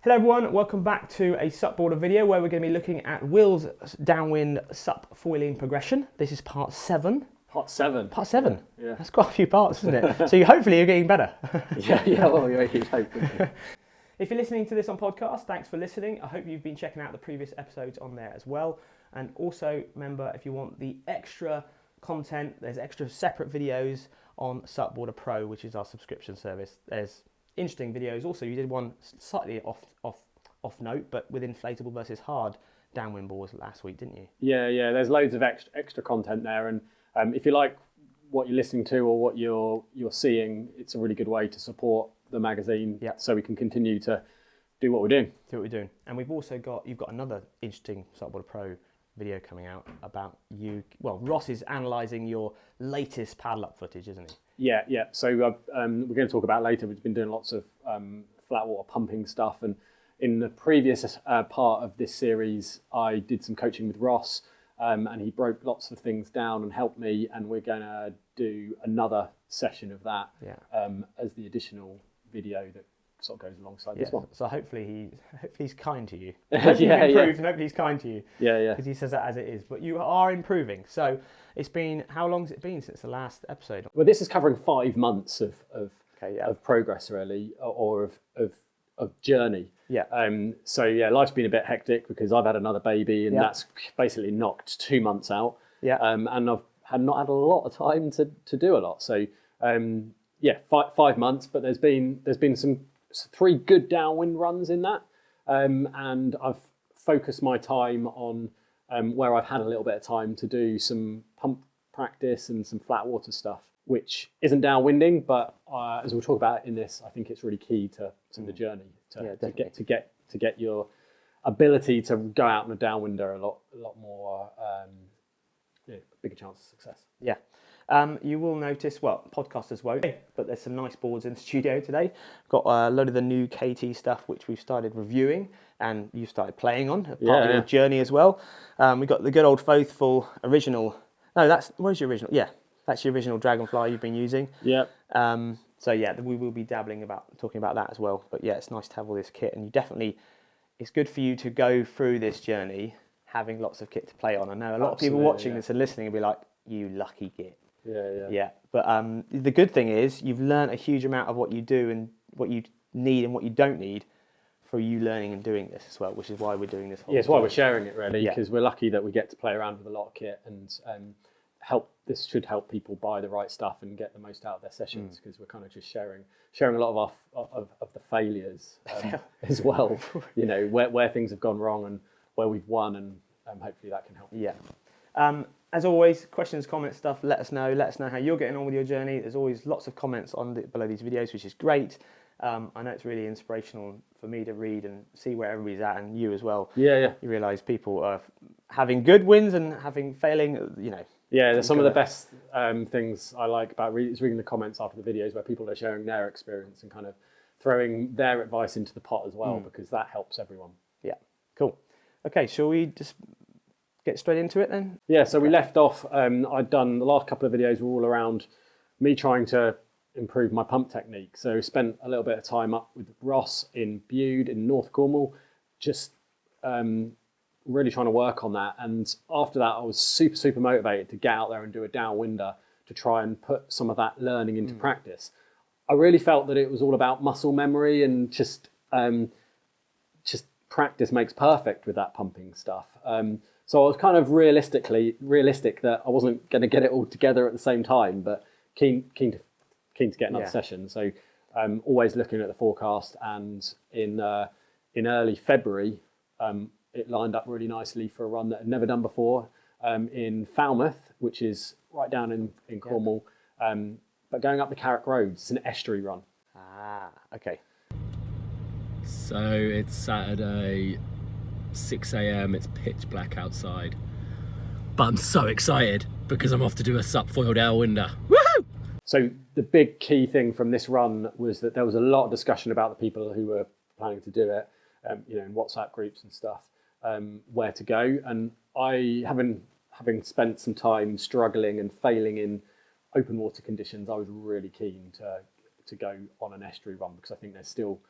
Hello everyone, welcome back to a SUP boarder video where we're going to be looking at Will's downwind SUP foiling progression. This is part 7. Part 7. Part 7? Yeah. That's quite a few parts, isn't it? So hopefully you're getting better. Well, you'd hope. If you're listening to this on podcast, thanks for listening. I hope you've been checking out the previous episodes on there as well. And also remember, if you want the extra content, there's extra separate videos on SUP Boarder Pro, which is our subscription service. There's interesting videos. Also, you did one slightly off note, but with inflatable versus hard downwind boards last week, didn't you? Yeah. There's loads of extra content there, and if you like what you're listening to or what you're seeing, it's a really good way to support the magazine. Yeah. So we can continue to do what we're doing. And you've got another interesting SUP Boarder Pro video coming out about you. Well, Ross is analysing your latest paddle up footage, isn't he? Yeah. So we're going to talk about later. We've been doing lots of flat water pumping stuff, and in the previous part of this series, I did some coaching with Ross, and he broke lots of things down and helped me. And we're going to do another session of that as the additional video that sort of goes alongside this one. So hopefully he's kind to you. Hopefully you've improved, and hopefully he's kind to you. Yeah. Because he says that as it is. But you are improving. So it's been, how long has it been since the last episode? Well, this is covering 5 months of progress, really, or of journey. Yeah. So life's been a bit hectic because I've had another baby, and that's basically knocked 2 months out. Yeah. And I've not had a lot of time to do a lot. So 5 months, but there's been some 3 good downwind runs in that, and I've focused my time on where I've had a little bit of time to do some pump practice and some flat water stuff, which isn't downwinding, but as we'll talk about in this, I think it's really key to the journey to get your ability to go out on a downwinder a lot more bigger chance of success. Yeah. You will notice, well, podcasters won't, but there's some nice boards in the studio today. Got a load of the new KT stuff, which we've started reviewing, and you started playing on, part of your journey as well. We got the good old faithful original. No, where's your original? Yeah, that's your original Dragonfly you've been using. Yeah. We will be talking about that as well. But yeah, it's nice to have all this kit, and it's good for you to go through this journey having lots of kit to play on. I know a lot of people watching this and listening will be like, "You lucky git." Yeah. But the good thing is you've learned a huge amount of what you do and what you need and what you don't need for you learning and doing this as well, which is why we're doing this whole it's why we're sharing it, really, because we're lucky that we get to play around with a lot of kit and this should help people buy the right stuff and get the most out of their sessions, because we're kind of just sharing a lot of the failures as well, where things have gone wrong and where we've won, and hopefully that can help. As always, questions, comments, stuff, let us know how you're getting on with your journey. There's always lots of comments below these videos, which is great. I know it's really inspirational for me to read and see where everybody's at, and you as well. Yeah. You realise people are having good wins and having failing, Yeah, there's some of the best things I like about reading the comments after the videos where people are sharing their experience and kind of throwing their advice into the pot as well, because that helps everyone. Yeah, cool. Okay, shall we just get straight into it then? Yeah, so we left off, I'd done the last couple of videos were all around me trying to improve my pump technique. So spent a little bit of time up with Ross in Bude in North Cornwall, just really trying to work on that. And after that, I was super motivated to get out there and do a downwinder to try and put some of that learning into practice. I really felt that it was all about muscle memory and just practice makes perfect with that pumping stuff. So I was kind of realistic that I wasn't going to get it all together at the same time, but keen to get another session. So always looking at the forecast, and in early February, it lined up really nicely for a run that I'd never done before in Falmouth, which is right down in Cornwall, but going up the Carrick Road. It's an estuary run. Okay. So it's Saturday, 6 a.m, it's pitch black outside, but I'm so excited because I'm off to do a SUP foil downwinder. Woohoo! So the big key thing from this run was that there was a lot of discussion about the people who were planning to do it, in WhatsApp groups and stuff, where to go. And I, having spent some time struggling and failing in open water conditions, I was really keen to go on an estuary run, because I think there's still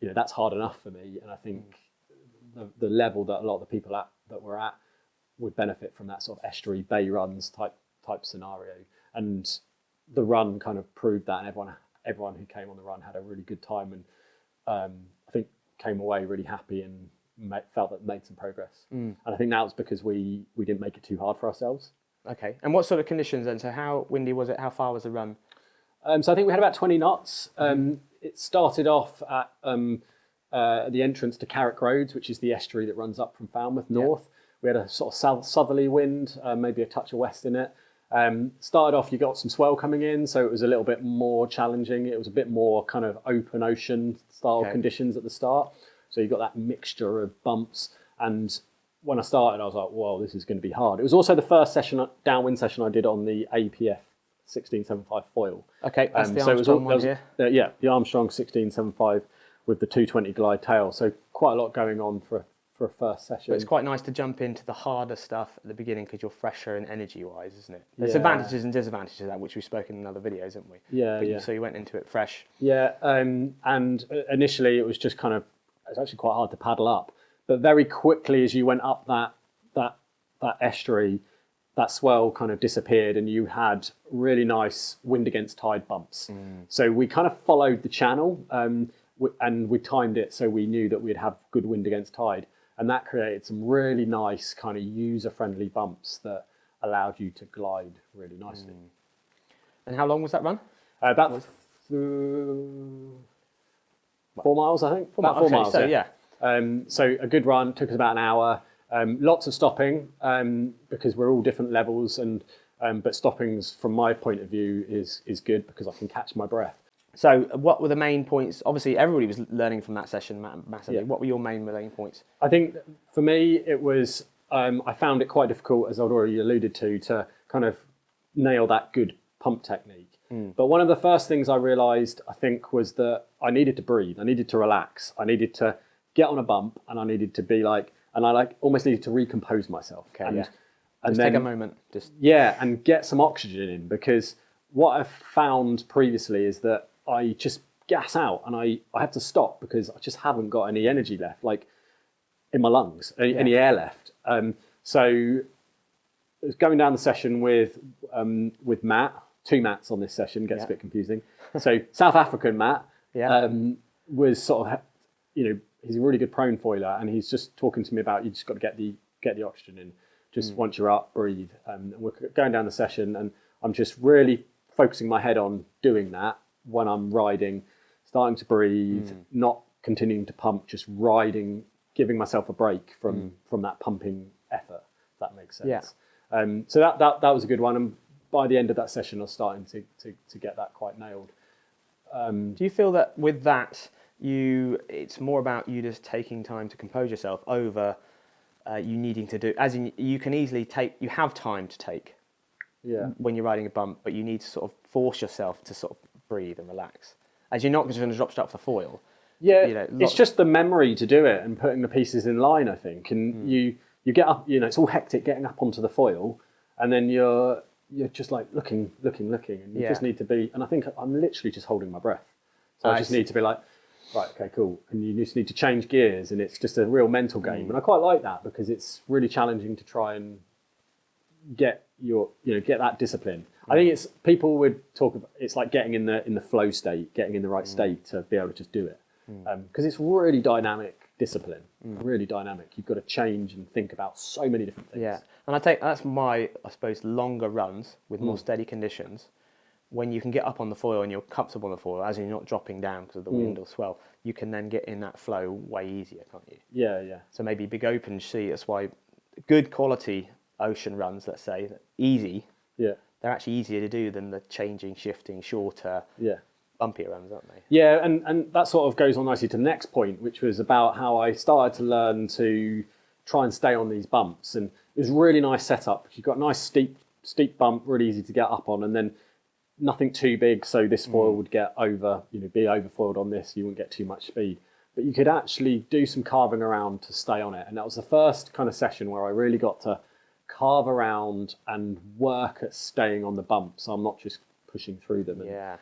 that's hard enough for me. And I think the level that a lot of the people that we're at would benefit from that sort of estuary bay runs type scenario. And the run kind of proved that, and everyone who came on the run had a really good time, and I think came away really happy and felt that made some progress. And I think that was because we didn't make it too hard for ourselves. Okay. And what sort of conditions then? So how windy was it? How far was the run? So I think we had about 20 knots. It started off at the entrance to Carrick Roads, which is the estuary that runs up from Falmouth north. We had a sort of southerly wind, maybe a touch of west in it. Started off, you got some swell coming in, so it was a little bit more challenging. It was a bit more kind of open ocean style conditions at the start. So you got that mixture of bumps. And when I started, I was like, whoa, this is going to be hard. It was also the first downwind session I did on the APF 1675 foil. Okay, that's the Armstrong one here. Yeah, the Armstrong 1675 with the 220 glide tail. So quite a lot going on for a first session. But it's quite nice to jump into the harder stuff at the beginning because you're fresher and energy-wise, isn't it? There's advantages and disadvantages of that, which we've spoken in other videos, haven't we? Yeah. So you went into it fresh. Yeah, and initially it was just kind of, it's actually quite hard to paddle up. But very quickly as you went up that estuary, that swell kind of disappeared and you had really nice wind against tide bumps. So we kind of followed the channel and we timed it so we knew that we'd have good wind against tide. And that created some really nice kind of user-friendly bumps that allowed you to glide really nicely. And how long was that run? About 4 miles, I think. About 4 miles, so, yeah. So a good run, took us about an hour. Lots of stopping because we're all different levels, but stoppings from my point of view is good because I can catch my breath. So what were the main points? Obviously, everybody was learning from that session massively. Yeah. What were your main points? I think for me, it was, I found it quite difficult, as I'd already alluded to kind of nail that good pump technique. But one of the first things I realised, I think, was that I needed to breathe. I needed to relax. I needed to get on a bump and I needed to be almost needed to recompose myself. Okay, and then take a moment. And get some oxygen in, because what I've found previously is that I just gas out and I have to stop because I just haven't got any energy left, like in my lungs, any air left. So I was going down the session with Matt, 2 Matts on this session, gets a bit confusing. So South African Matt was sort of, he's a really good prone foiler and he's just talking to me about, you just got to get the oxygen in. Just once you're up, breathe. And we're going down the session and I'm just really focusing my head on doing that when I'm riding, starting to breathe, not continuing to pump, just riding, giving myself a break from that pumping effort, if that makes sense. Yeah. So that was a good one. And by the end of that session, I was starting to get that quite nailed. Do you feel that with that, it's more about you just taking time to compose yourself over you needing to do, as in you can easily you have time to take when you're riding a bump, but you need to sort of force yourself to sort of breathe and relax, as you're not just going to drop straight off the foil. It's just the memory to do it and putting the pieces in line, I think. And you get up, it's all hectic getting up onto the foil, and then you're just like looking, and you just need to be. And I think I'm literally just holding my breath, so I just need to be like, right, okay, cool. And you just need to change gears, and it's just a real mental game. And I quite like that because it's really challenging to try and get that discipline. I think people would talk about, it's like getting in the flow state, getting in the right state to be able to just do it. Because it's really dynamic discipline, really dynamic. You've got to change and think about so many different things. Yeah, and that's I suppose, longer runs with more steady conditions. When you can get up on the foil and you're comfortable on the foil, as in you're not dropping down because of the wind or swell, you can then get in that flow way easier, can't you? Yeah. So maybe big open sea, that's why good quality ocean runs, let's say, easy, they're actually easier to do than the changing, shifting, shorter, bumpier runs, aren't they? Yeah, and that sort of goes on nicely to the next point, which was about how I started to learn to try and stay on these bumps. And it was a really nice setup. You've got a nice steep bump, really easy to get up on, and then nothing too big, so this foil would get be overfoiled on this, you wouldn't get too much speed. But you could actually do some carving around to stay on it. And that was the first kind of session where I really got to carve around and work at staying on the bump. So I'm not just pushing through them and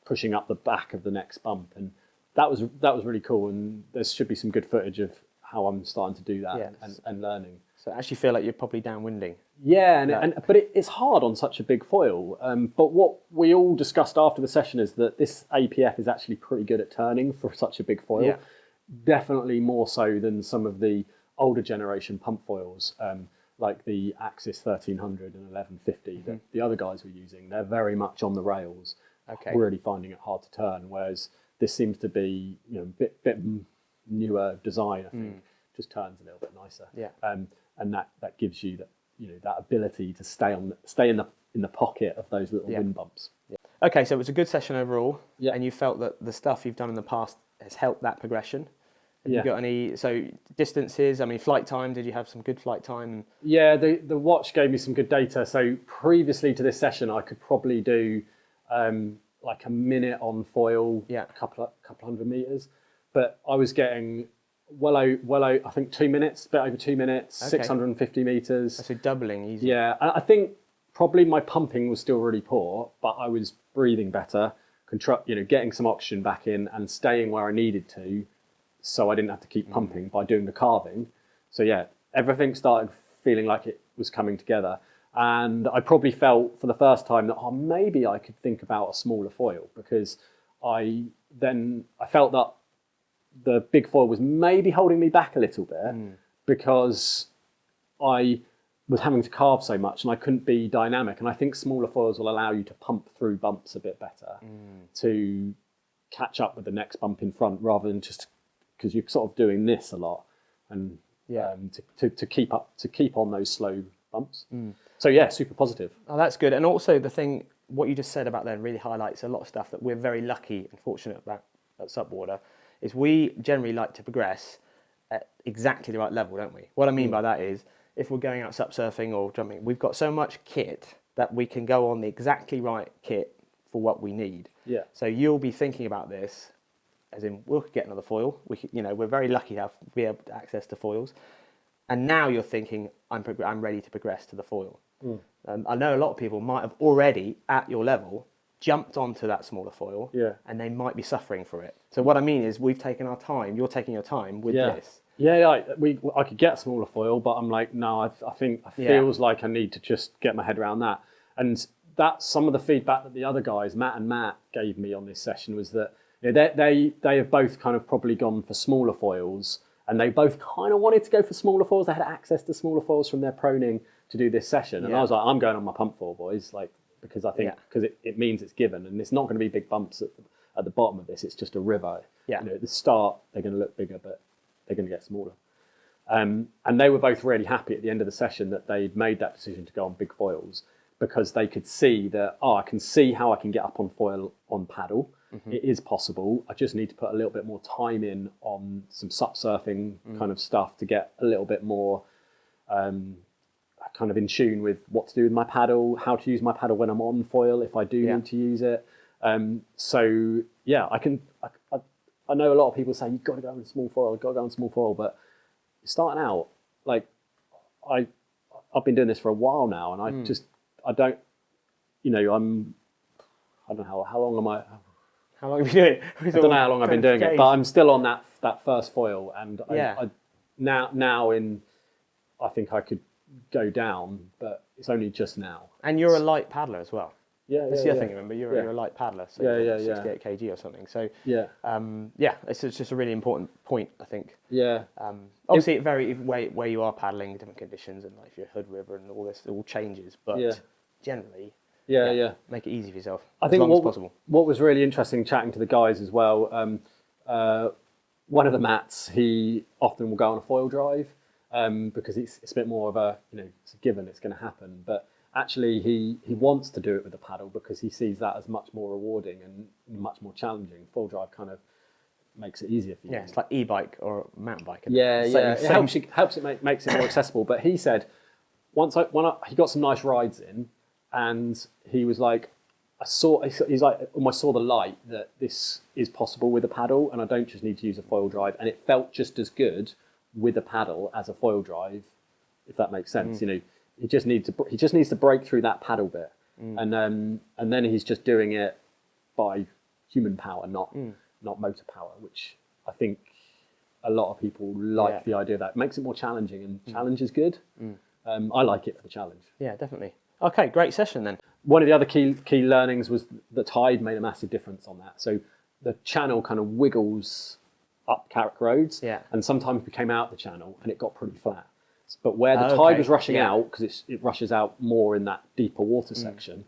pushing up the back of the next bump. And that was really cool, and there should be some good footage of how I'm starting to do that and learning. So I actually feel like you're probably downwinding. Yeah, but it's hard on such a big foil. But what we all discussed after the session is that this APF is actually pretty good at turning for such a big foil. Yeah. Definitely more so than some of the older generation pump foils, like the Axis 1300 and 1150 that the other guys were using. They're very much on the rails, really finding it hard to turn, whereas this seems to be a bit newer design, I think. Just turns a little bit nicer. Yeah. And that gives you that ability to stay in the pocket of those little wind bumps. Yeah. Okay, so it was a good session overall, Yeah. and you felt that the stuff you've done in the past has helped that progression. Have you got any distances? I mean, flight time. Did you have some good flight time? Yeah, the watch gave me some good data. So previously to this session, I could probably do like a minute on foil, a couple hundred meters, but I was getting well out, I think 2 minutes, a bit over 2 minutes, 650 meters. So doubling easy. Yeah, I think probably my pumping was still really poor, but I was breathing better, getting some oxygen back in and staying where I needed to, so I didn't have to keep pumping by doing the carving. So yeah, everything started feeling like it was coming together. And I probably felt for the first time that maybe I could think about a smaller foil, because I felt that the big foil was maybe holding me back a little bit because I was having to carve so much and I couldn't be dynamic. And I think smaller foils will allow you to pump through bumps a bit better to catch up with the next bump in front, rather than just because you're sort of doing this a lot and to keep on those slow bumps. So yeah, super positive. Oh, that's good. And also what you just said about then really highlights a lot of stuff that we're very lucky and fortunate about at Supwater, is we generally like to progress at exactly the right level, don't we? What I mean by that is, if we're going out sup surfing or jumping, we've got so much kit that we can go on the exactly right kit for what we need. Yeah. So you'll be thinking about this, as in we'll get another foil. We're very lucky to be able to access to foils, and now you're thinking I'm ready to progress to the foil. I know a lot of people might have already at your level jumped onto that smaller foil, and they might be suffering for it. So what I mean is, we've taken our time. You're taking your time with this. Yeah, I could get a smaller foil, but I'm like, no, I think it feels like I need to just get my head around that. And that's some of the feedback that the other guys, Matt and Matt, gave me on this session, was that they have both kind of probably gone for smaller foils, and they both kind of wanted to go for smaller foils. They had access to smaller foils from their proning to do this session, and I was like, I'm going on my pump foil, boys, because I think it means it's given, and it's not going to be big bumps at the bottom of this. It's just a river. At the start they're going to look bigger, but they're going to get smaller. And they were both really happy at the end of the session that they'd made that decision to go on big foils, because they could see that, I can see how I can get up on foil on paddle. It is possible. I just need to put a little bit more time in on some sup surfing kind of stuff to get a little bit more kind of in tune with what to do with my paddle, how to use my paddle when I'm on foil if I do need to use it. So yeah, I know a lot of people say you've got to go on small foil, but starting out, like I've been doing this for a while now, and I don't know how long am I. How long have you been doing it? I don't know how long I've been doing it, but I'm still on that first foil, and I think I could go down, but it's only just now. And you're a light paddler as well. That's the other thing. Remember, you're a light paddler, so 68 kg or something. So it's just a really important point, I think. Obviously, it varies where you are paddling, different conditions, and like if you're Hood River and all this, it all changes. But generally, make it easy for yourself as long as possible. What was really interesting chatting to the guys as well. One of the Matts, he often will go on a foil drive because it's a bit more of a it's a given, it's going to happen, but. Actually, he wants to do it with a paddle because he sees that as much more rewarding and much more challenging. Full drive kind of makes it easier for you. Yeah, it's like e-bike or mountain bike. It helps it makes it more accessible. But he said he got some nice rides in, and he was like, he's like, I saw the light that this is possible with a paddle, and I don't just need to use a foil drive, and it felt just as good with a paddle as a foil drive, if that makes sense. He just needs to break through that paddle bit, and then he's just doing it by human power, not not motor power, which I think a lot of people like the idea of that. It makes it more challenging, and challenge is good. I like it for the challenge. Yeah, definitely. Okay, great session then. One of the other key learnings was the tide made a massive difference on that. So the channel kind of wiggles up Carrick Roads, and sometimes we came out the channel and it got pretty flat. But where the tide was rushing out, because it rushes out more in that deeper water section,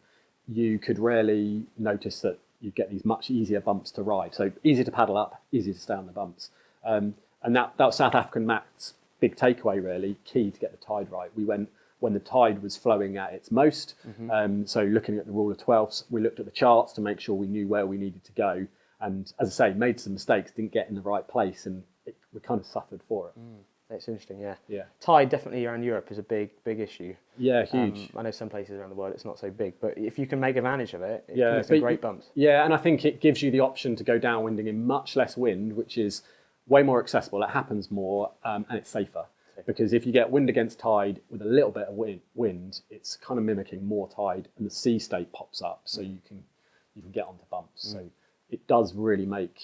you could rarely notice that you get these much easier bumps to ride. So easy to paddle up, easy to stay on the bumps. And that was South African Matt's big takeaway, really, key to get the tide right. We went when the tide was flowing at its most. So looking at the rule of 12s, we looked at the charts to make sure we knew where we needed to go. And as I say, made some mistakes, didn't get in the right place, and we kind of suffered for it. It's interesting, yeah. Yeah. Tide definitely around Europe is a big issue. Yeah, huge. I know some places around the world it's not so big, but if you can make advantage of it, it can Yeah, make some great bumps. Yeah, and I think it gives you the option to go downwinding in much less wind, which is way more accessible. It happens more, and it's safer. Because if you get wind against tide with a little bit of wind, it's kind of mimicking more tide, and the sea state pops up, so you can get onto bumps. So it does really make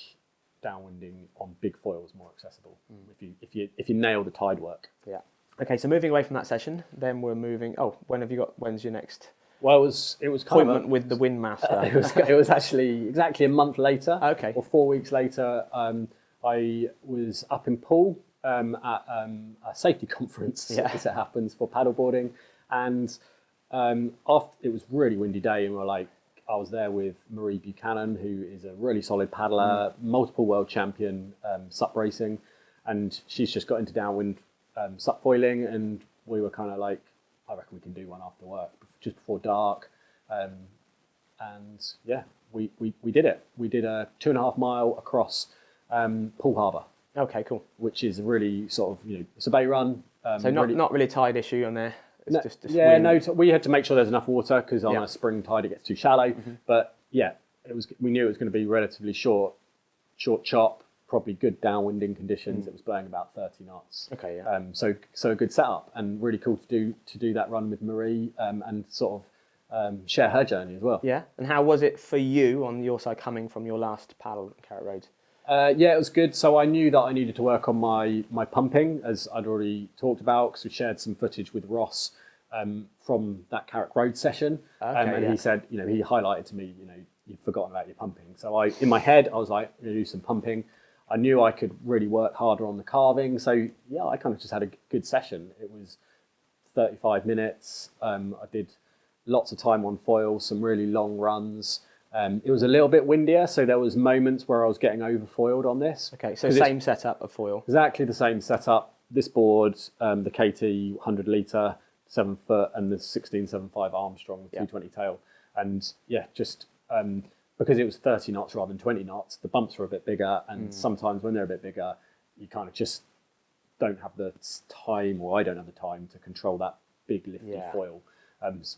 downwinding on big foils more accessible if you nail the tide work. Yeah. Okay, so moving away from that session, then we're moving. Oh, when's your next? Well, it was kind appointment of with the wind master. it was actually exactly a month later. Okay. Or 4 weeks later. I was up in Poole at a safety conference, as it happens, for paddleboarding, and after it was a really windy day, and I was there with Marie Buchanan, who is a really solid paddler, multiple world champion, SUP racing, and she's just got into downwind SUP foiling, and we were kind of like, I reckon we can do one after work, just before dark, and yeah, we did it. We did a 2.5 mile across Poole Harbor. Okay, cool. Which is a really sort of, it's a bay run. So not really a tide issue on there. It's just wind. We had to make sure there's enough water, because on a spring tide it gets too shallow. But yeah, we knew it was going to be relatively short chop, probably good downwinding conditions. It was blowing about 30 knots. Okay, yeah. So a good setup, and really cool to do that run with Marie, and sort of share her journey as well. Yeah. And how was it for you on your side, coming from your last paddle at Carrick Roads? Yeah, it was good. So I knew that I needed to work on my pumping, as I'd already talked about, because we shared some footage with Ross from that Carrick Road session. He said, he highlighted to me, you've forgotten about your pumping. So in my head, I was like, I'm going to do some pumping. I knew I could really work harder on the carving. So yeah, I kind of just had a good session. It was 35 minutes. I did lots of time on foil, some really long runs. It was a little bit windier, so there was moments where I was getting overfoiled on this. Okay, so same setup of foil. Exactly the same setup. This board, the KT 100 litre, 7 foot, and the 1675 Armstrong 220 tail. And yeah, just because it was 30 knots rather than 20 knots, the bumps were a bit bigger, and sometimes when they're a bit bigger, you kind of just don't have the time, or I don't have the time to control that big lifty foil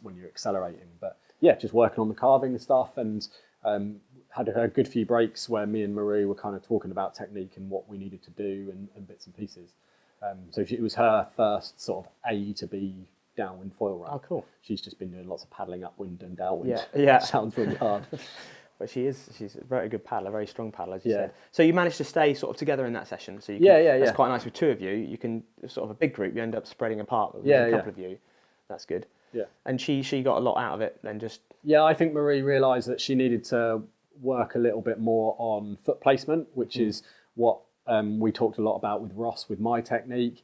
when you're accelerating. But yeah, just working on the carving and stuff, and had a good few breaks where me and Marie were kind of talking about technique and what we needed to do, and bits and pieces. So it was her first sort of A to B downwind foil run. Oh, cool. She's just been doing lots of paddling upwind and downwind. Yeah. Sounds really hard. But she's a very good paddler, very strong paddler, as you said. So you managed to stay sort of together in that session. So you can, That's quite nice with two of you. You can sort of a big group. You end up spreading apart with a couple of you. That's good. Yeah. And she got a lot out of it then just... Yeah, I think Marie realised that she needed to work a little bit more on foot placement, which is what we talked a lot about with Ross, with my technique.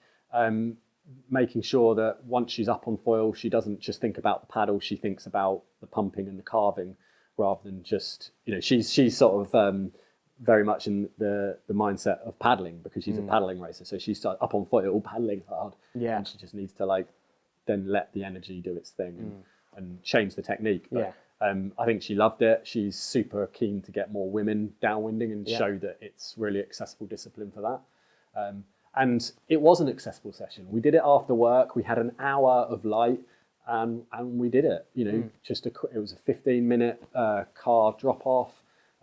Making sure that once she's up on foil, she doesn't just think about the paddle, she thinks about the pumping and the carving, rather than just, she's sort of very much in the mindset of paddling, because she's a paddling racer. So she's up on foil, paddling hard. Yeah. And she just needs to then let the energy do its thing and change the technique. But, I think she loved it. She's super keen to get more women downwinding and show that it's really accessible discipline for that. And it was an accessible session. We did it after work. We had an hour of light, and we did it. It was a 15-minute car drop off.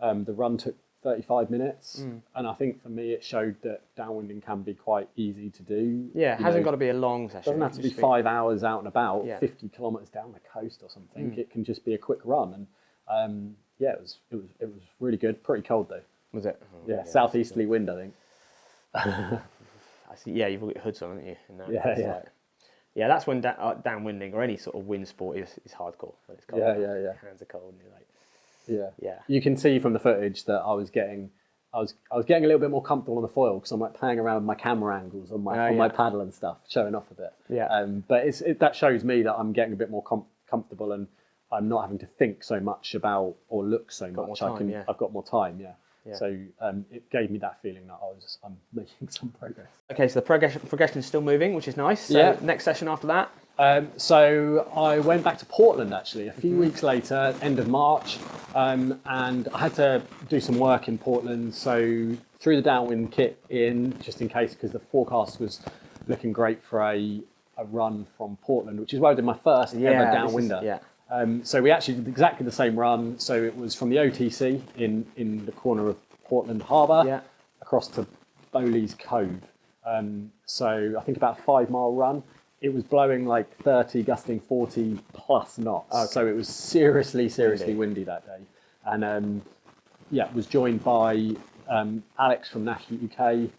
The run took 35 minutes, and I think for me it showed that downwinding can be quite easy to do. Yeah, it hasn't got to be a long session. It doesn't have to be 5 hours out and about, 50 kilometres down the coast or something. It can just be a quick run, and it was really good. Pretty cold though. Was it? Oh, Yeah, southeasterly wind, I think. I see. Yeah, you've all got your hoods on, haven't you? In that, Yeah, it's yeah. like- yeah, that's when downwinding or any sort of wind sport is hardcore. When it's cold. Yeah. Your hands are cold and you're like, yeah. You can see from the footage that I was getting a little bit more comfortable on the foil because I'm like playing around with my camera angles on my paddle and stuff, showing off a bit. Yeah. But that shows me that I'm getting a bit more comfortable and I'm not having to think so much about or look so much. I've got more time. Yeah. So it gave me that feeling that I'm making some progress. Okay, so the progression is still moving, which is nice. So next session after that. So I went back to Portland actually a few weeks later, end of March, and I had to do some work in Portland. So threw the downwind kit in just in case because the forecast was looking great for a run from Portland, which is where I did my first ever downwinder. So we actually did exactly the same run. So it was from the OTC in the corner of Portland Harbor across to Bowley's Cove. So I think about a 5 mile run. It was blowing like 30, gusting 40 plus knots. Okay. So it was seriously windy that day. And was joined by Alex from National UK,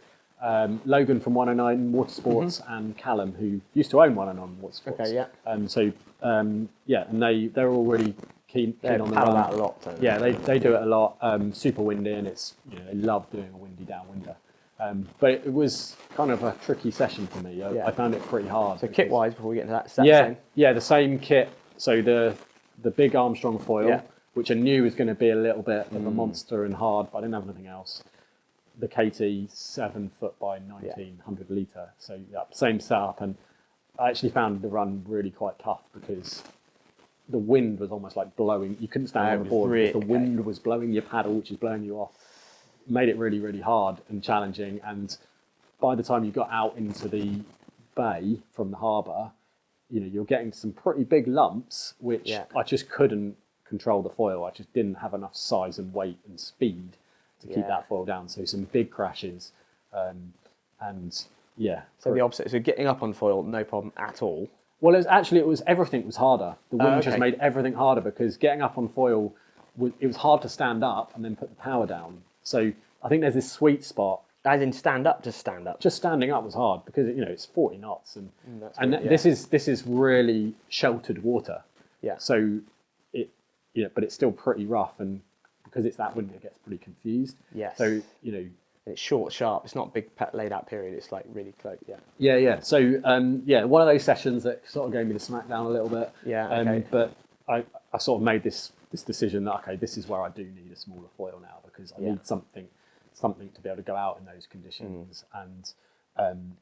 Logan from 109 Watersports, and Callum, who used to own 109 Watersports. Okay, yeah. And they're all really keen on the run. That a lot. Yeah, they do it a lot. Super windy, and it's they love doing a windy downwinder. But it was kind of a tricky session for me. I found it pretty hard. So kit-wise, before we get into that, the same kit. So the big Armstrong foil, which I knew was going to be a little bit of a monster and hard, but I didn't have anything else. The KT 7 foot by 1900 litre. So same setup, and I actually found the run really quite tough because the wind was almost like blowing. You couldn't stand on the board because the wind was blowing your paddle, which is blowing you off. Made it really, really hard and challenging. And by the time you got out into the bay from the harbour, you're getting some pretty big lumps, which I just couldn't control the foil. I just didn't have enough size and weight and speed to keep that foil down. So some big crashes, So the opposite. So getting up on foil, no problem at all. Well, everything was harder. The wind just made everything harder because getting up on foil, it was hard to stand up and then put the power down. So I think there's this sweet spot. As in stand up. Just standing up was hard because it's 40 knots this is really sheltered water. Yeah. So but it's still pretty rough, and because it's that wind, it gets pretty confused. Yes. So it's short, sharp. It's not a big laid out period. It's like really close. Yeah. Yeah. So one of those sessions that sort of gave me the smackdown a little bit. Yeah. Okay. But I sort of made this decision that this is where I do need a smaller foil now because I need something to be able to go out in those conditions and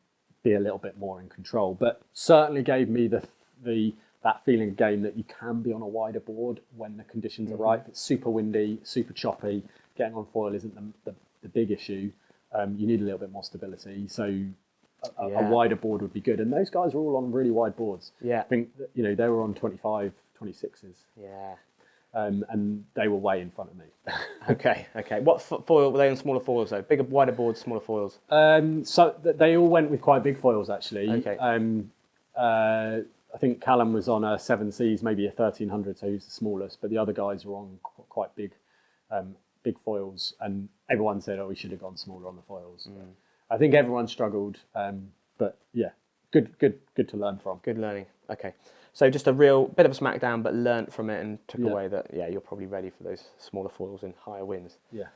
be a little bit more in control. But certainly gave me that feeling again that you can be on a wider board when the conditions are right. If it's super windy, super choppy, getting on foil isn't the big issue. You need a little bit more stability. So a wider board would be good. And those guys were all on really wide boards. Yeah. I think they were on 25, 26s. Yeah. And they were way in front of me. Okay. What foil were they on? Smaller foils though? Bigger, wider boards, smaller foils. So they all went with quite big foils actually. Okay. I think Callum was on a 7Cs, maybe a 1300, so he was the smallest. But the other guys were on quite big foils, and everyone said, "Oh, we should have gone smaller on the foils." I think everyone struggled, but yeah, good to learn from. Good learning. Okay. So just a real bit of a smackdown, but learnt from it and took away that, you're probably ready for those smaller foils in higher winds. Yeah.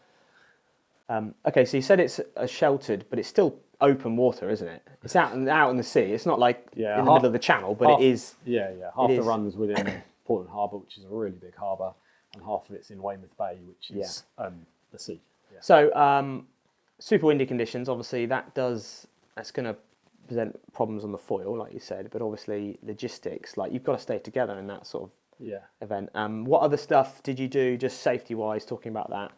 Okay, so you said it's sheltered, but it's still open water, isn't it? It's out in the sea. It's not like in the middle of the channel, but it is. Yeah. Half the run's within Poole Harbor, which is a really big harbour, and half of it's in Weymouth Bay, which is the sea. Yeah. So super windy conditions, obviously, that's going to present problems on the foil, like you said, but obviously logistics, like you've got to stay together in that sort of event. What other stuff did you do, just safety-wise, talking about that?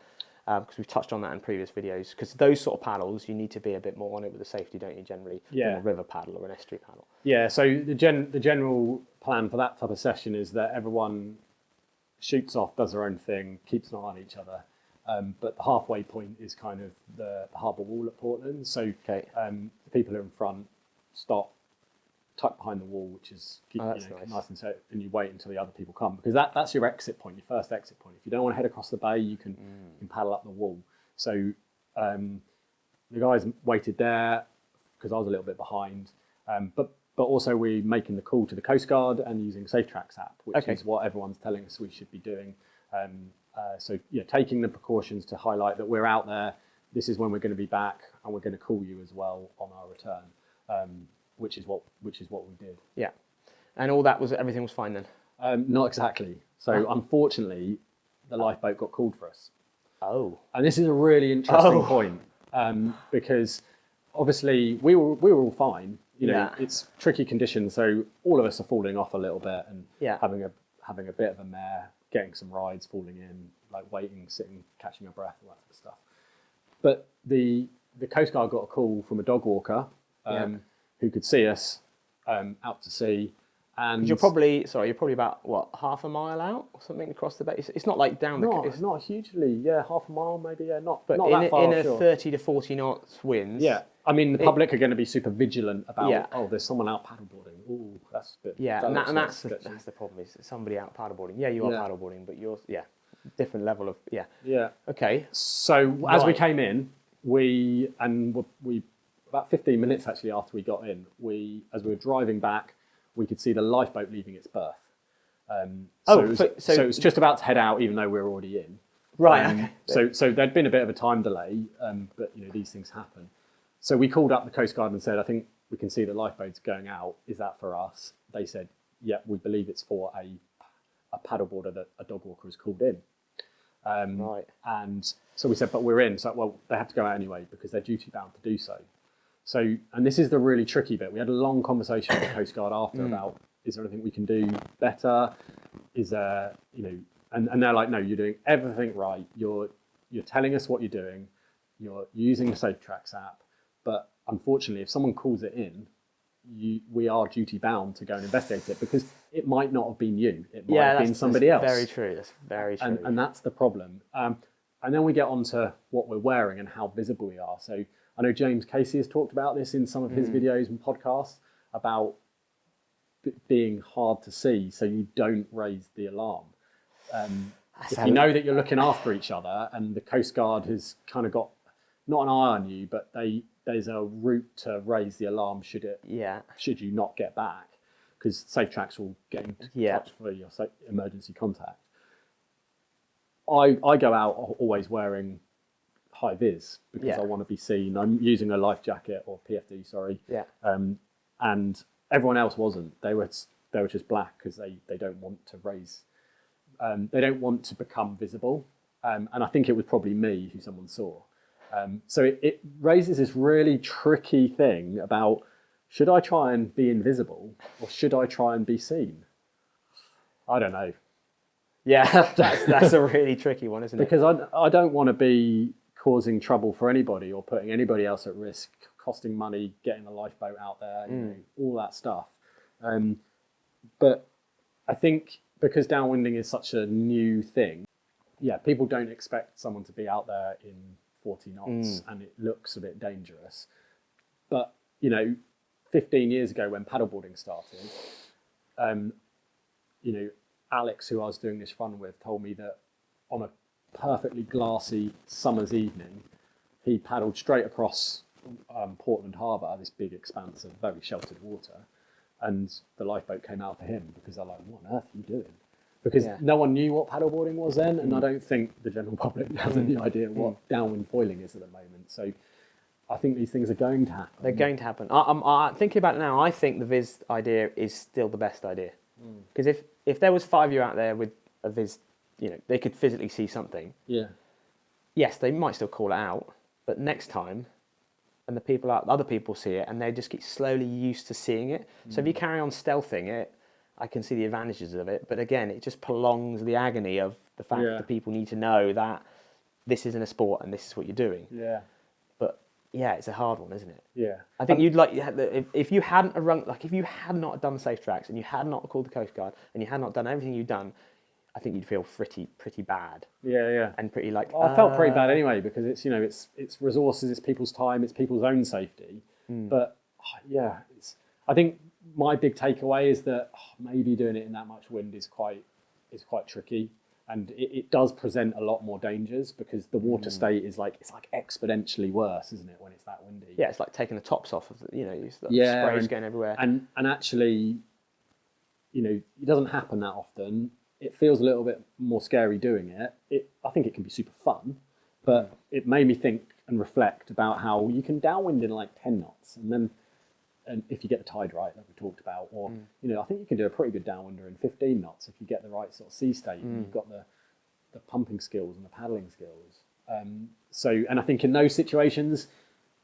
Because we've touched on that in previous videos, because those sort of paddles, you need to be a bit more on it with the safety, don't you, generally, than a river paddle or an estuary paddle. Yeah, so the general plan for that type of session is that everyone shoots off, does their own thing, keeps an eye on each other. But the halfway point is kind of the harbour wall at Portland. So the people who are in front stop, tuck behind the wall, which is nice and safe, and you wait until the other people come, because that's your exit point, your first exit point. If you don't want to head across the bay, you can paddle up the wall. So the guys waited there because I was a little bit behind, but also we're making the call to the Coast Guard and using SafeTracks app, which is what everyone's telling us we should be doing. So taking the precautions to highlight that we're out there. This is when we're going to be back, and we're going to call you as well on our return, which is what we did. Yeah, and all that was everything was fine then. Not exactly. So unfortunately, the lifeboat got called for us. Oh, and this is a really interesting point because obviously we were all fine. It's tricky conditions, so all of us are falling off a little bit and having a bit of a mare, getting some rides, falling in, like waiting, sitting, catching our breath, all that sort of stuff. But the Coast Guard got a call from a dog walker who could see us out to sea. And you're probably about what, half a mile out or something across the bay. It's not like down the. It's not hugely, half a mile maybe, not but not in, that far in a offshore. 30 to 40 knots winds. Yeah, I mean the public are going to be super vigilant about. Oh, there's someone out paddleboarding. Oh, that's a bit. Yeah, that's the problem. Is somebody out paddleboarding. Yeah, you are paddleboarding, but you're different level of Okay. So as we came in, we about 15 minutes actually after we got in, as we were driving back, we could see the lifeboat leaving its berth. So it was just about to head out, even though we were already in. Right. So there'd been a bit of a time delay, but these things happen. So we called up the Coast Guard and said, I think we can see the lifeboat's going out. Is that for us? They said, yeah, we believe it's for a paddleboarder that a dog walker has called in. Right. And so we said, but we're in. So, well, they have to go out anyway because they're duty bound to do so. So, and this is the really tricky bit. We had a long conversation with the Coast Guard after about, is there anything we can do better? Is there, and they're like, no, you're doing everything right. You're telling us what you're doing. You're using the SafeTracks app. But unfortunately, if someone calls it in, we are duty bound to go and investigate it because it might not have been you. It might have been somebody else. Very true. That's very true. And that's the problem. And then we get on to what we're wearing and how visible we are. So I know James Casey has talked about this in some of his videos and podcasts about being hard to see, so you don't raise the alarm. If you know that you're looking after each other and the Coast Guard has kind of got not an eye on you, but there's a route to raise the alarm should you not get back, because SafeTracks will get in touch for your emergency contact. I go out always wearing high vis because I want to be seen. I'm using a life jacket or PFD, sorry. Yeah. And everyone else wasn't. They were just black because they don't want to raise. They don't want to become visible. And I think it was probably me who someone saw. So it raises this really tricky thing about, should I try and be invisible or should I try and be seen? I don't know. Yeah, that's a really tricky one, isn't it? Because I don't want to be causing trouble for anybody or putting anybody else at risk, costing money, getting a lifeboat out there, all that stuff. But I think because downwinding is such a new thing, people don't expect someone to be out there in 40 knots and it looks a bit dangerous. But, 15 years ago when paddleboarding started, Alex, who I was doing this run with, told me that on a perfectly glassy summer's evening, he paddled straight across Poole Harbor, this big expanse of very sheltered water, and the lifeboat came out for him because they're like, what on earth are you doing? Because no one knew what paddleboarding was then, and I don't think the general public has any idea what downwind foiling is at the moment. So I think these things are going to happen. They're going to happen. I'm thinking about it now. I think the Viz idea is still the best idea. Because if there was 5 of you out there with a Viz, they could physically see something. Yeah. Yes, they might still call it out, but next time, and other people see it, and they just get slowly used to seeing it. So if you carry on stealthing it, I can see the advantages of it. But again, it just prolongs the agony of the fact that people need to know that this isn't a sport and this is what you're doing. Yeah. But it's a hard one, isn't it? Yeah. I think you'd like, if you hadn't run, like if you had not done SafeTracks and you had not called the Coast Guard and you had not done everything you've done, I think you'd feel pretty bad. Yeah. And pretty like. I felt pretty bad anyway because it's it's resources, it's people's time, it's people's own safety. But I think my big takeaway is that maybe doing it in that much wind is quite tricky. And it does present a lot more dangers because the water state is it's like exponentially worse, isn't it, when it's that windy? Yeah, it's like taking the tops off of sprays going everywhere. And actually, it doesn't happen that often. It feels a little bit more scary doing it. I think it can be super fun, but it made me think and reflect about how you can downwind in like 10 knots, and if you get the tide right, like we talked about, or I think you can do a pretty good downwinder in 15 knots if you get the right sort of sea state and you've got the pumping skills and the paddling skills. And I think in those situations,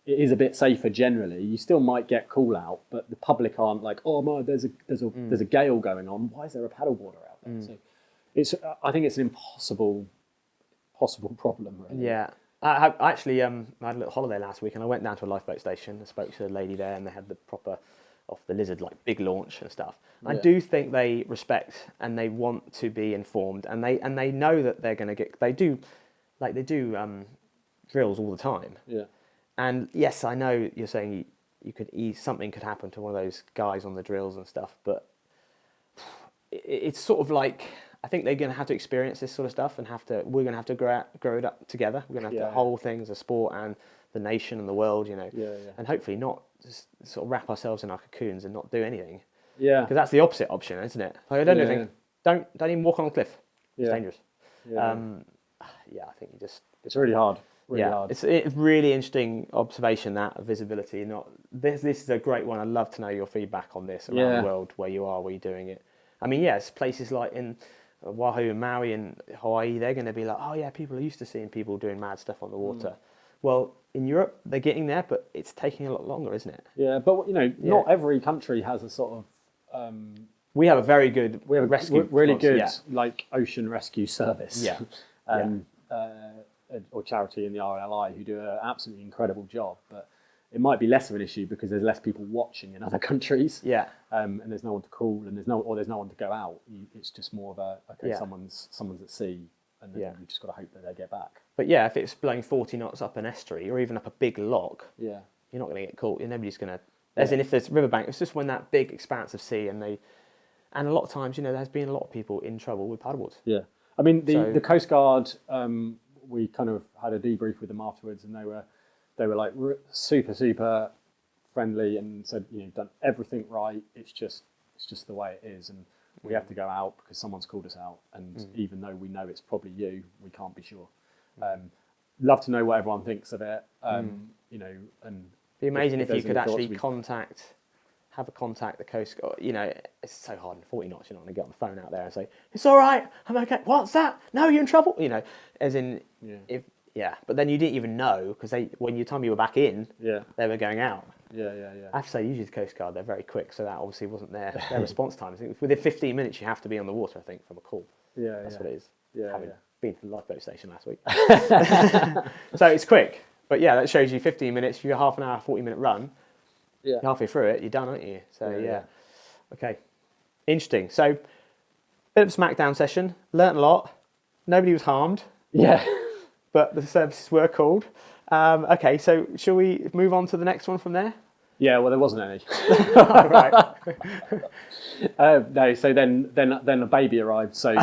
it is a bit safer generally. You still might get call out, but the public aren't like, oh my, there's a gale going on. Why is there a paddleboarder out there? So I think it's an impossible problem. Really. Yeah. I actually I had a little holiday last week, and I went down to a lifeboat station and spoke to the lady there, and they had the proper off the lizard big launch and stuff. And I do think they respect and they want to be informed, and they know that they're going to get. They do drills all the time. Yeah. And yes, I know you're saying you could something could happen to one of those guys on the drills and stuff, but it's sort of like. I think they're going to have to experience this sort of stuff, and we're going to have to grow it up together. We're going to have to whole thing as a sport and the nation and the world, and hopefully not just sort of wrap ourselves in our cocoons and not do anything. Yeah, because that's the opposite option, isn't it? Like, I don't think don't even walk on a cliff. It's dangerous. Yeah. I think it's really hard. Really hard. It's a really interesting observation, that visibility. This is a great one. I'd love to know your feedback on this around the world where you're doing it. I mean, it's places like in Oahu and Maui and Hawaii, they're going to be like, oh yeah, people are used to seeing people doing mad stuff on the water. Well, in Europe, they're getting there, but it's taking a lot longer, isn't it? Yeah, but not every country has a sort of... we have a very good rescue... Really good, ocean rescue service. Yeah. Or charity in the RLI who do an absolutely incredible job, but it might be less of an issue because there's less people watching in other countries. Yeah. And there's no one to call, and there's no one to go out. It's just more of someone's at sea, and then you just got to hope that they get back. But if it's blowing 40 knots up an estuary or even up a big lock, you're not going to get caught. Nobody's going to. As in, if there's riverbank, it's just when that big expanse of sea, and a lot of times, there's been a lot of people in trouble with paddleboards. Yeah. I mean, the Coast Guard. We kind of had a debrief with them afterwards, and they were like super friendly and said, done everything right. It's just the way it is, and we have to go out because someone's called us out. And even though we know it's probably you, we can't be sure. Love to know what everyone thinks of it. And be amazing if you could actually have a contact the Coast Guard. It's so hard in 40 knots. You're not going to get on the phone out there and say, "It's all right, I'm okay." What's that? No, you're in trouble. As in if. Yeah, but then you didn't even know because when you told me you were back in, they were going out. Yeah. I have to say, usually the Coast Guard, they're very quick, so that obviously wasn't their response time. I think within 15 minutes you have to be on the water, I think, from a call. That's what it is. Having been to the lifeboat station last week. So it's quick, but that shows you 15 minutes. If you're half an hour, 40-minute run, you're halfway through it, you're done, aren't you? So okay, interesting. So bit of a smackdown session, learnt a lot. Nobody was harmed. Yeah. But the services were called. Okay, so shall we move on to the next one from there? Yeah, well, there wasn't any. Right. No, so then a baby arrived. So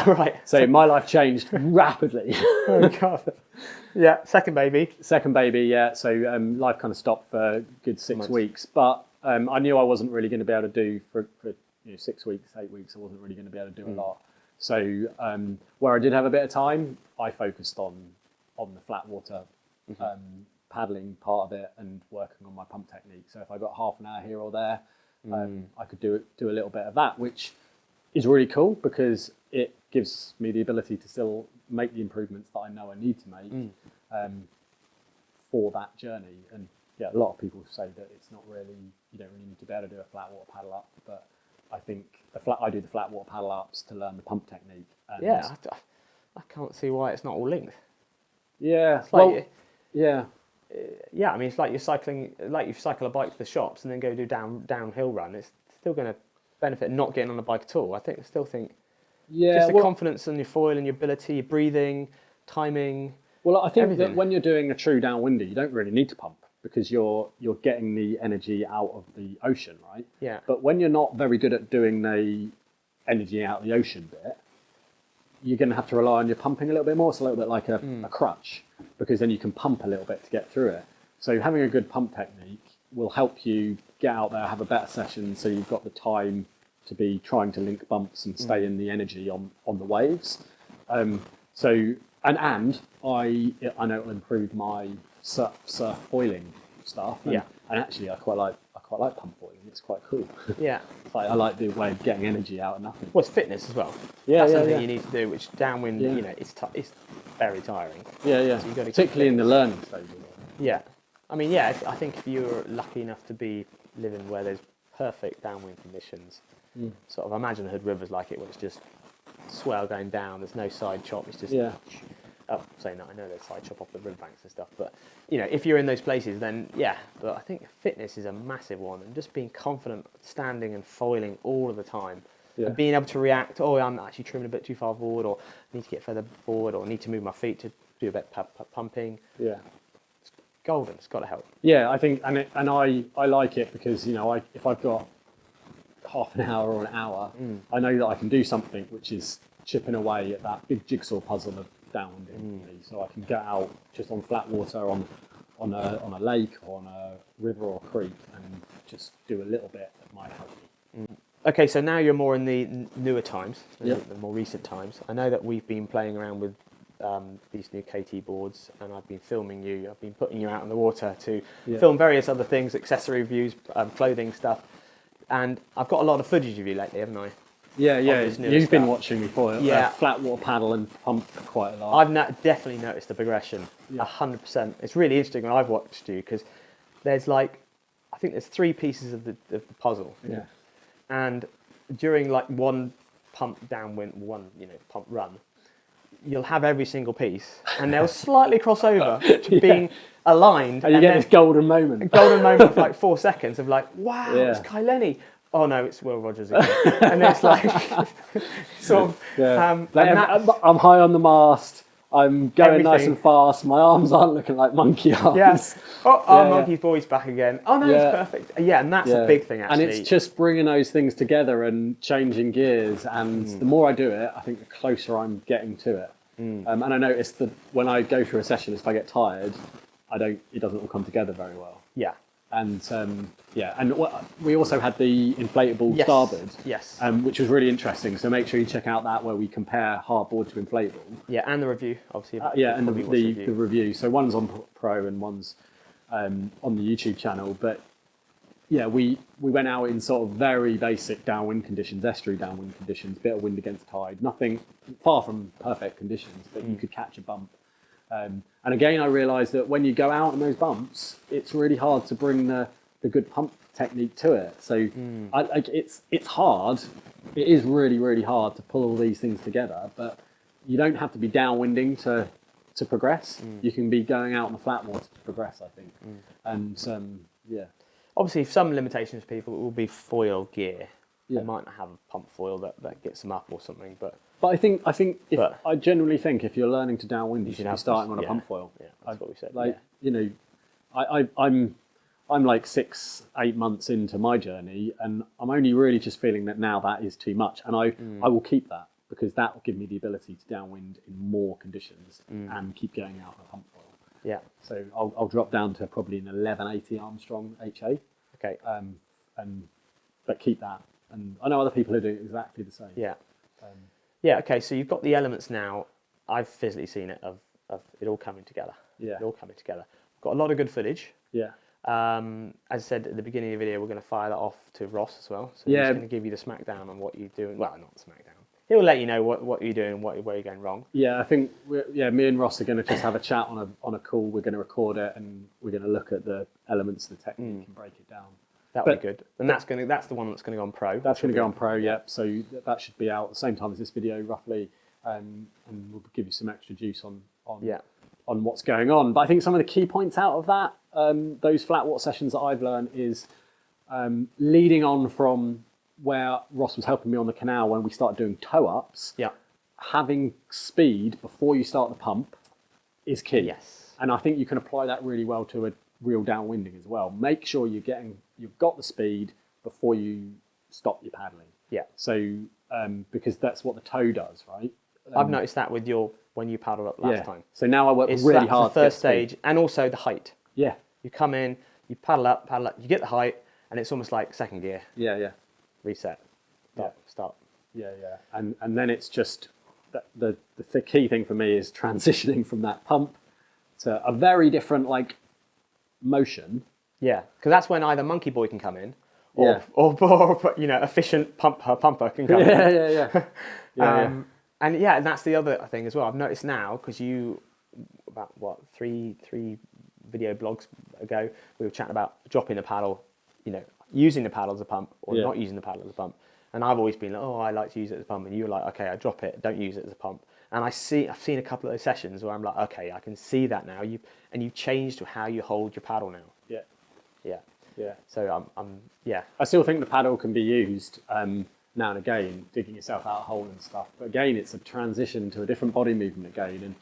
so my life changed rapidly. Oh God. Yeah, second baby. Yeah. So life kind of stopped for a good 6 weeks, but I knew I wasn't really going to be able to do for 6 weeks, 8 weeks. I wasn't really going to be able to do a lot. So where I did have a bit of time, I focused on the flat water paddling part of it and working on my pump technique. So if I got half an hour here or there, I could do a little bit of that, which is really cool because it gives me the ability to still make the improvements that I know I need to make for that journey. And a lot of people say that it's not really, you don't really need to be able to do a flat water paddle up, but I think I do the flat water paddle ups to learn the pump technique. And I can't see why it's not all linked. Yeah, it's like, yeah. I mean, it's like you're cycling, like you cycle a bike to the shops and then go do downhill run. It's still going to benefit not getting on the bike at all. I still think just the confidence in your foil and your ability, your breathing, timing. Well, I think everything. That when you're doing a true downwinder, you don't really need to pump because you're getting the energy out of the ocean, right? Yeah. But when you're not very good at doing the energy out of the ocean bit, you're going to have to rely on your pumping a little bit more. It's a little bit like a crutch, because then you can pump a little bit to get through it. So having a good pump technique will help you get out there, have a better session, so you've got the time to be trying to link bumps and stay in the energy on the waves. So I know it'll improve my surf foiling stuff. And actually, I quite like pump foiling. It's quite cool. Yeah. I like the way of getting energy out of nothing. Well, it's fitness as well. That's something you need to do, which downwind, it's very tiring. Yeah. So you've got to particularly in the learning stage. Yeah. I mean, I think if you're lucky enough to be living where there's perfect downwind conditions, sort of imagine Hood River's like it, where it's just swell going down, there's no side chop, it's just... saying that, I know there's side chop off the riverbanks and stuff, but, if you're in those places, then, but I think fitness is a massive one, and just being confident, standing and foiling all of the time, and being able to react, I'm actually trimming a bit too far forward, or need to get further forward, or need to move my feet to do a bit pumping. Yeah. Golden, it's got to help. Yeah, I think, and I like it because, if I've got half an hour or an hour, I know that I can do something which is chipping away at that big jigsaw puzzle of downwinding. So I can get out just on flat water, on a lake, or on a river or a creek, and just do a little bit that might help me. Okay, so now you're more in the newer times, the more recent times. I know that we've been playing around with these new KT boards, and I've been filming you. I've been putting you out in the water to film various other things, accessory reviews, clothing stuff, and I've got a lot of footage of you lately, haven't I? Yeah. You've been watching me for flat water paddle and pump quite a lot. I've definitely noticed the progression, 100%. It's really interesting when I've watched you, because there's I think there's 3 pieces of the puzzle. Yeah. And during one pump downwind, pump run, you'll have every single piece, and they'll slightly cross over to being aligned. And you get this golden moment. A golden moment of 4 seconds of wow, it's Kai Lenny. Oh no, it's Will Rogers again. And it's sort of... I'm high on the mast, I'm going nice and fast, my arms aren't looking like monkey arms. Yes. Monkey's boy's back again. Oh no, it's perfect. Yeah, and that's a big thing, actually. And it's just bringing those things together and changing gears, and the more I do it, I think the closer I'm getting to it. And I notice that when I go through a session, if I get tired, it doesn't all come together very well. Yeah. And and we also had the inflatable starboard, which was really interesting. So make sure you check out that, where we compare hardboard to inflatable. Yeah, and the review, obviously. And the review. So one's on Pro and one's on the YouTube channel. But we went out in sort of very basic downwind conditions, estuary downwind conditions, bit of wind against tide, nothing, far from perfect conditions, but you could catch a bump. And again, I realised that when you go out in those bumps, it's really hard to bring the good pump technique to it. So it's hard. It is really, really hard to pull all these things together. But you don't have to be downwinding to progress. You can be going out on the flat water to progress, I think. And obviously, some limitations for people will be foil gear. They might not have a pump foil that gets them up or something, but I genuinely think if you're learning to downwind, you should be starting on a pump foil. Yeah, that's what we said. I'm 6-8 months into my journey, and I'm only really just feeling that now that is too much, and I will keep that, because that will give me the ability to downwind in more conditions and keep going out on a pump foil. Yeah. So I'll drop down to probably an 1180 Armstrong HA. Okay. But keep that. And I know other people who do exactly the same. Yeah. Okay, so you've got the elements now. I've physically seen it of it all coming together. Yeah. It all coming together. Got a lot of good footage. Yeah. As I said at the beginning of the video, we're going to fire that off to Ross as well. So he's going to give you the smackdown on what you're doing. Well, not the smackdown. He'll let you know what you're doing and where you're going wrong. Yeah, I think me and Ross are going to just have a chat on a call. We're going to record it, and we're going to look at the elements of the technique and break it down. That would be good. And that's the one that's going to go on Pro. That's going to go on Pro, yeah. So that should be out at the same time as this video, roughly. And we'll give you some extra juice on what's going on. But I think some of the key points out of that, those flat water sessions that I've learned, is leading on from where Ross was helping me on the canal when we started doing toe-ups. Yeah. Having speed before you start the pump is key. Yes. And I think you can apply that really well to a real downwinding as well. Make sure you've got the speed before you stop your paddling. Yeah. So because that's what the toe does, right? I've noticed that with when you paddled up last time. So now I work It's really that's hard. the first stage, and also the height. Yeah. You come in, you paddle up, you get the height, and it's almost like second gear. Yeah. Reset. Start. Yeah. And then it's just the key thing for me is transitioning from that pump to a very different like motion. Yeah, because that's when either Monkey Boy can come in, or efficient pumper can come in. Yeah. And that's the other thing as well. I've noticed now, because about three video blogs ago, we were chatting about dropping the paddle, using the paddle as a pump or not using the paddle as a pump. And I've always been like, I like to use it as a pump. And you were like, okay, I drop it, don't use it as a pump. And I've seen a couple of those sessions where I'm like, okay, I can see that now. You've changed how you hold your paddle now. Yeah. So I still think the paddle can be used now and again, digging yourself out a hole and stuff. But again, it's a transition to a different body movement again, and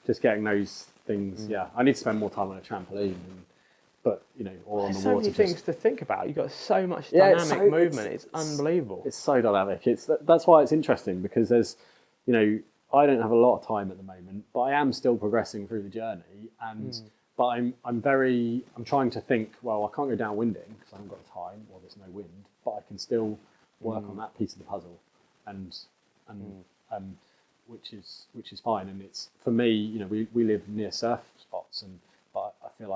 just getting those things. Yeah, I need to spend more time on a trampoline, or on the so water. Many things to think about. You've got so much dynamic movement. It's unbelievable. It's so dynamic. That's why it's interesting, because there's, I don't have a lot of time at the moment, but I am still progressing through the journey, and. But I'm trying to think, well, I can't go downwinding because I haven't got time or there's no wind, but I can still work on that piece of the puzzle, and which is fine. And it's, for me, we live near surf spots, but I feel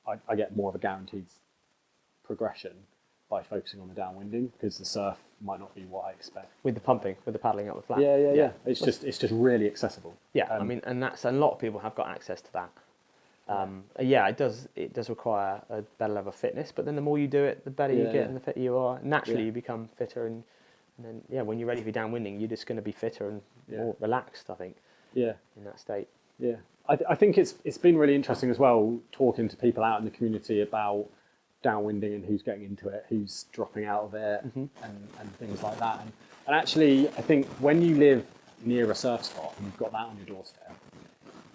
I get more of a guaranteed progression by focusing on the downwinding, because the surf might not be what I expect. With the pumping, with the paddling up the flat. Yeah. It's just really accessible. Yeah, and that's a lot of people have got access to that. It does require a better level of fitness, but then the more you do it, the better you get and the fitter you are. Naturally, you become fitter, and then when you're ready for downwinding, you're just going to be fitter and more relaxed, I think. In that state. Yeah, I think it's been really interesting as well, talking to people out in the community about downwinding and who's getting into it, who's dropping out of it, and things like that. And actually, I think when you live near a surf spot and you've got that on your doorstep,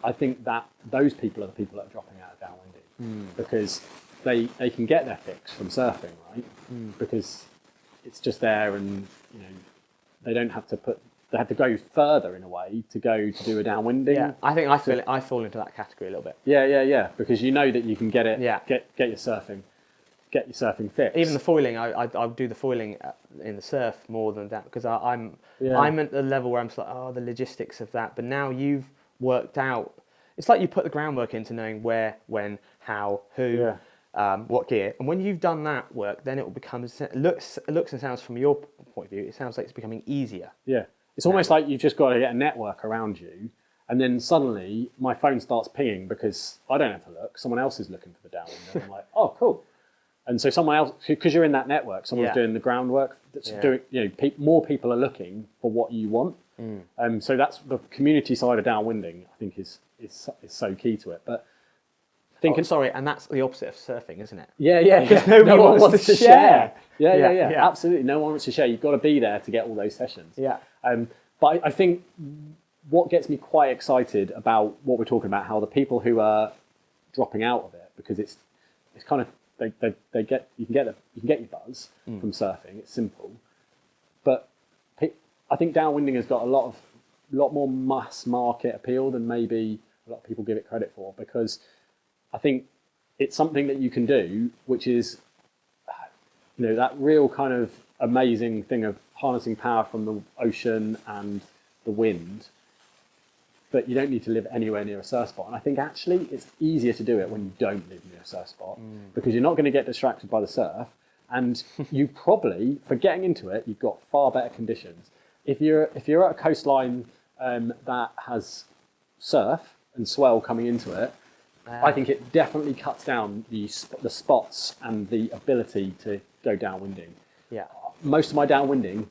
I think that those people are the people that are dropping out of downwinding, because they can get their fix from surfing, right? Because it's just there, and they don't have to they have to go further in a way to go to do a downwinding. Yeah, I think I fall into that category a little bit. Yeah, because that you can get it, get your surfing fix. Even the foiling, I'll do the foiling in the surf more than that, because I'm at the level where I'm just like, the logistics of that. But now you've worked out, it's like you put the groundwork into knowing where, when, how, who, what gear, and when you've done that work, then it will become, it looks and sounds, from your point of view, it sounds like it's becoming easier. It's almost like you've just got to get a network around you, and then suddenly my phone starts pinging because I don't have to look, someone else is looking for the downwind, and I'm like, oh cool. And so someone else, because you're in that network, someone's doing the groundwork, that's doing, more people are looking for what you want. So that's the community side of downwinding, I think, is so key to it. But thinking, and that's the opposite of surfing, isn't it? Yeah. Because no one wants to share. Yeah. Absolutely, no one wants to share. You've got to be there to get all those sessions. But I think what gets me quite excited about what we're talking about, how the people who are dropping out of it, because it's kind of, you can get your buzz from surfing. It's simple, but I think downwinding has got a lot more mass market appeal than maybe a lot of people give it credit for, because I think it's something that you can do, which is that real kind of amazing thing of harnessing power from the ocean and the wind. But you don't need to live anywhere near a surf spot. And I think actually it's easier to do it when you don't live near a surf spot, because you're not going to get distracted by the surf. And you probably, for getting into it, you've got far better conditions. If you're at a coastline that has surf and swell coming into it, I think it definitely cuts down the spots and the ability to go downwinding. Most of my downwinding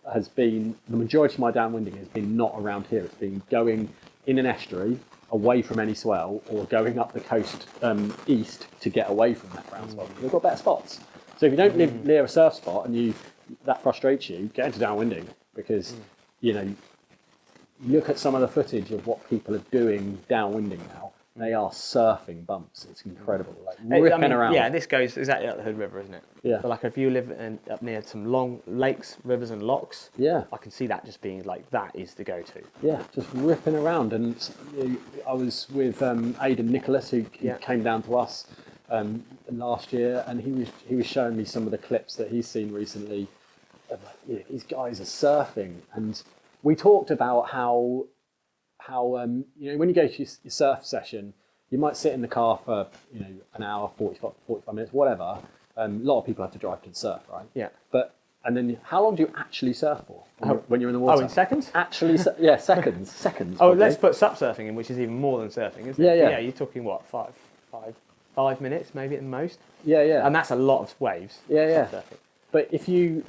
the majority of my downwinding has been not around here. It's been going in an estuary, away from any swell, or going up the coast east to get away from that ground swell. They've got better spots. So if you don't live near a surf spot and that frustrates you, get into downwinding, because look at some of the footage of what people are doing downwinding now. They are surfing bumps. It's incredible, like ripping around. Yeah, this goes exactly up the Hood River, isn't it? Yeah. So like if you live up near some long lakes, rivers and locks, Yeah. I can see that just being like, that is the go-to. Yeah, just ripping around. And I was with Aidan Nicholas, who came down to us last year, and he was showing me some of the clips that he's seen recently. These guys are surfing, and we talked about how when you go to your surf session, you might sit in the car for an hour, 45 minutes, whatever. A lot of people have to drive to the surf, right? Yeah. And then how long do you actually surf for when you're in the water? Oh, in seconds? Actually, yeah, seconds. Oh, probably. let's put SUP surfing in, which is even more than surfing, isn't it? Yeah, you're talking what, five minutes maybe at the most? Yeah. And that's a lot of waves. Yeah. SUP surfing. But if you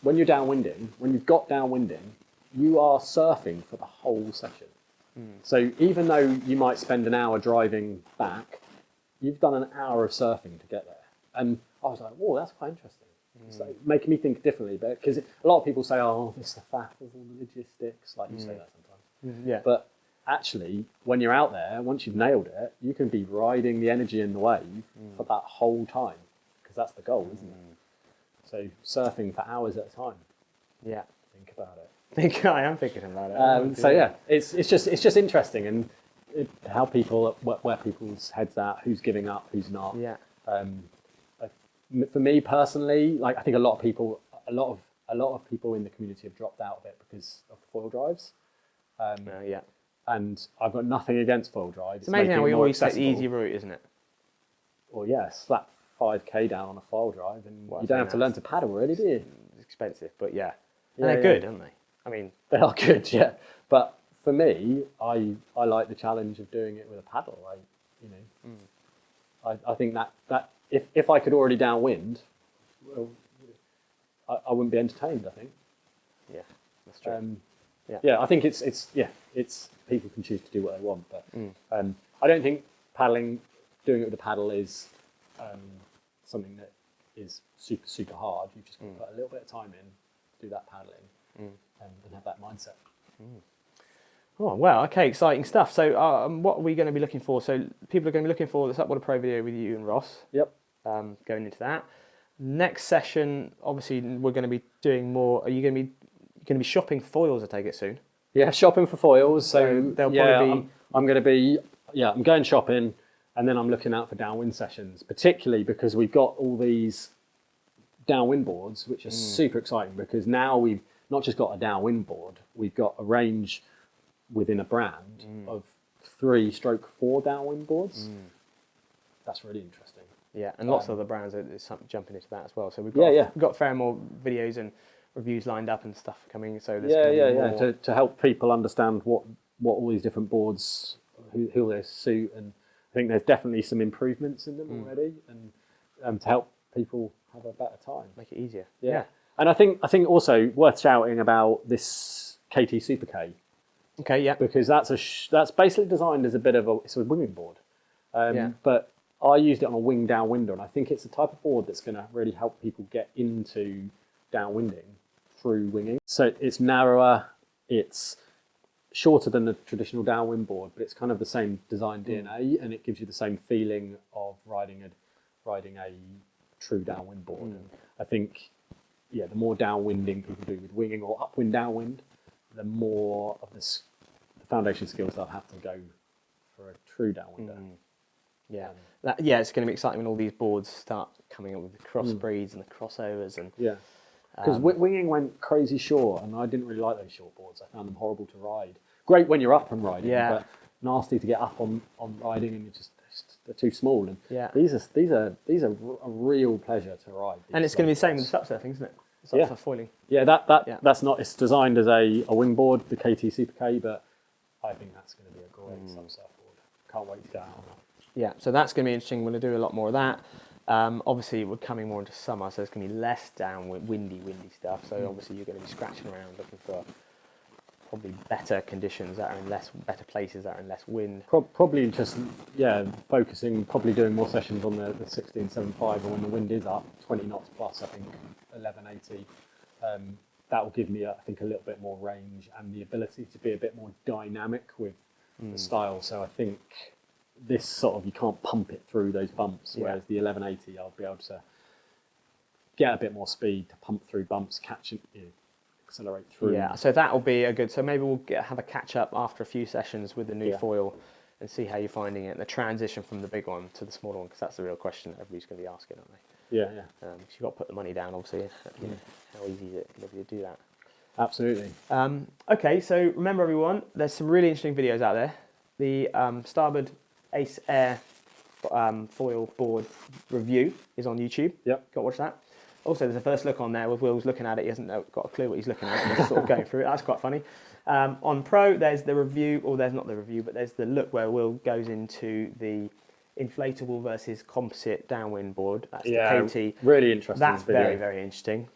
when you're downwinding, when you've got downwinding, you are surfing for the whole session. So even though you might spend an hour driving back, you've done an hour of surfing to get there. And I was like, whoa, that's quite interesting. It's like making me think differently, but because a lot of people say, oh, this is the fact of all the logistics, like you say that sometimes. Yeah. But actually, when you're out there, once you've nailed it, you can be riding the energy in the wave for that whole time, because that's the goal, isn't it? So surfing for hours at a time. Yeah. Think about it. I am thinking about it. So yeah, it's just interesting, and how people, where people's heads at, who's giving up, who's not. Yeah. For me personally, like I think a lot of people in the community have dropped out of it because of the foil drives. Yeah. And I've got nothing against foil drives. It's amazing how we always take the easy route, isn't it? Well, yeah, slap 5k down on a foil drive, and Well, you don't have to learn to paddle, really, do you? It's expensive, but yeah. And they're good, aren't they? I mean, they are good, yeah. But for me, I like the challenge of doing it with a paddle. I think that if I could already downwind, well, I wouldn't be entertained, I think. Yeah, that's true. Yeah, I think it's people can choose to do what they want, but I don't think doing it with a paddle is something that is super hard. You've just got to put a little bit of time in, do that paddling, and have that mindset. Oh, well, okay, exciting stuff. So what are we going to be looking for? So people are going to be looking for the SUP Water Pro video with you and Ross. Yep. Going into that. Next session, obviously, we're going to be doing more. Are you going to be shopping foils, I take it, soon? Yeah, shopping for foils. So they'll probably be... I'm going to be, I'm going shopping, and then I'm looking out for downwind sessions, particularly because we've got all these downwind boards, which are super exciting, because now we've not just got a downwind board, we've got a range within a brand of 3/4 downwind boards. That's really interesting. Yeah, and lots of other brands are jumping into that as well. So we've got a fair more videos and reviews lined up and stuff coming. So there's more... to help people understand what all these different boards, who they suit, and I think there's definitely some improvements in them already, and to help people have a better time, make it easier. Yeah. And I think also worth shouting about this KT Super K. Okay, yeah. Because that's basically designed as it's a winging board. But I used it on a wing downwinder, and I think it's the type of board that's going to really help people get into downwinding through winging. So it's narrower, it's shorter than the traditional downwind board, but it's kind of the same design DNA, and it gives you the same feeling of riding a true downwind board. And I think, the more downwinding people do with winging or upwind downwind, the more of the foundation skills they'll have to go for a true downwinder. It's going to be exciting when all these boards start coming up with the crossbreeds and the crossovers and because winging went crazy short, and I didn't really like those short boards. I found them horrible to ride. Great when you're up and riding, but nasty to get up on riding, and they're too small. And these are a real pleasure to ride. And it's going to be the same with the SUP surfing, isn't it? SUP for foiling. Yeah, that's not. It's designed as a wing board, the KT Super K, but I think that's going to be a great SUP surfboard. Can't wait to get out on that. Yeah, so that's going to be interesting. We're going to do a lot more of that. Obviously, we're coming more into summer, so there's going to be less windy stuff. So obviously, you're going to be scratching around looking for probably better conditions that are in better places that are in less wind. Probably just focusing, probably doing more sessions on the 16.75, or when the wind is up 20 knots plus. I think 1180. That will give me, I think, a little bit more range and the ability to be a bit more dynamic with the style. So I think this sort of, you can't pump it through those bumps, whereas the 1180, I'll be able to get a bit more speed to pump through bumps, catch it, accelerate through. Yeah, so that'll be a good. So maybe we'll have a catch up after a few sessions with the new foil and see how you're finding it, and the transition from the big one to the smaller one, because that's the real question that everybody's going to be asking, aren't they? Yeah. Because you've got to put the money down, obviously. How easy is it to do that? Absolutely. Okay, so remember everyone, there's some really interesting videos out there. The Starboard Ace Air foil board review is on YouTube. Yep. Go watch that. Also, there's a first look on there with Will's looking at it. He hasn't got a clue what he's looking at. He's sort of going through it. That's quite funny. On Pro, there's the review, or there's not the review, but there's the look where Will goes into the inflatable versus composite downwind board. That's the KT. Really interesting. That's video. very, very interesting.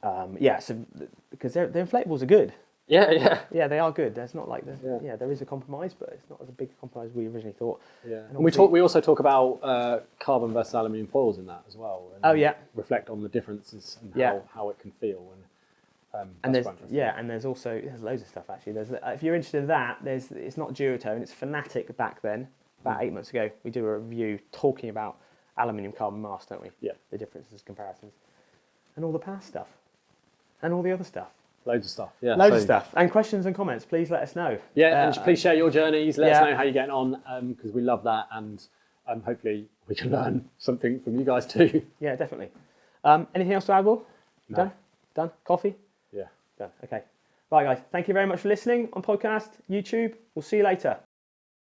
So because the inflatables are good. Yeah. Yeah, they are good. There's not like there is a compromise, but it's not as a big compromise as we originally thought. Yeah, and we also talk about carbon versus aluminium foils in that as well. And reflect on the differences and how it can feel. And there's loads of stuff actually. If you're interested in that, it's not duotone, it's Fanatic back then. About 8 months ago, we do a review talking about aluminium carbon mask, don't we? Yeah. The differences, comparisons, and all the past stuff, and all the other stuff. Loads of stuff. Yeah. Loads of stuff. And questions and comments, please let us know. Yeah, and please share your journeys. Let us know how you're getting on, because we love that, and hopefully we can learn something from you guys too. Yeah, definitely. Anything else to add, Will? No. Done? Coffee? Yeah. Done. Okay. Right, guys. Thank you very much for listening on podcast, YouTube. We'll see you later.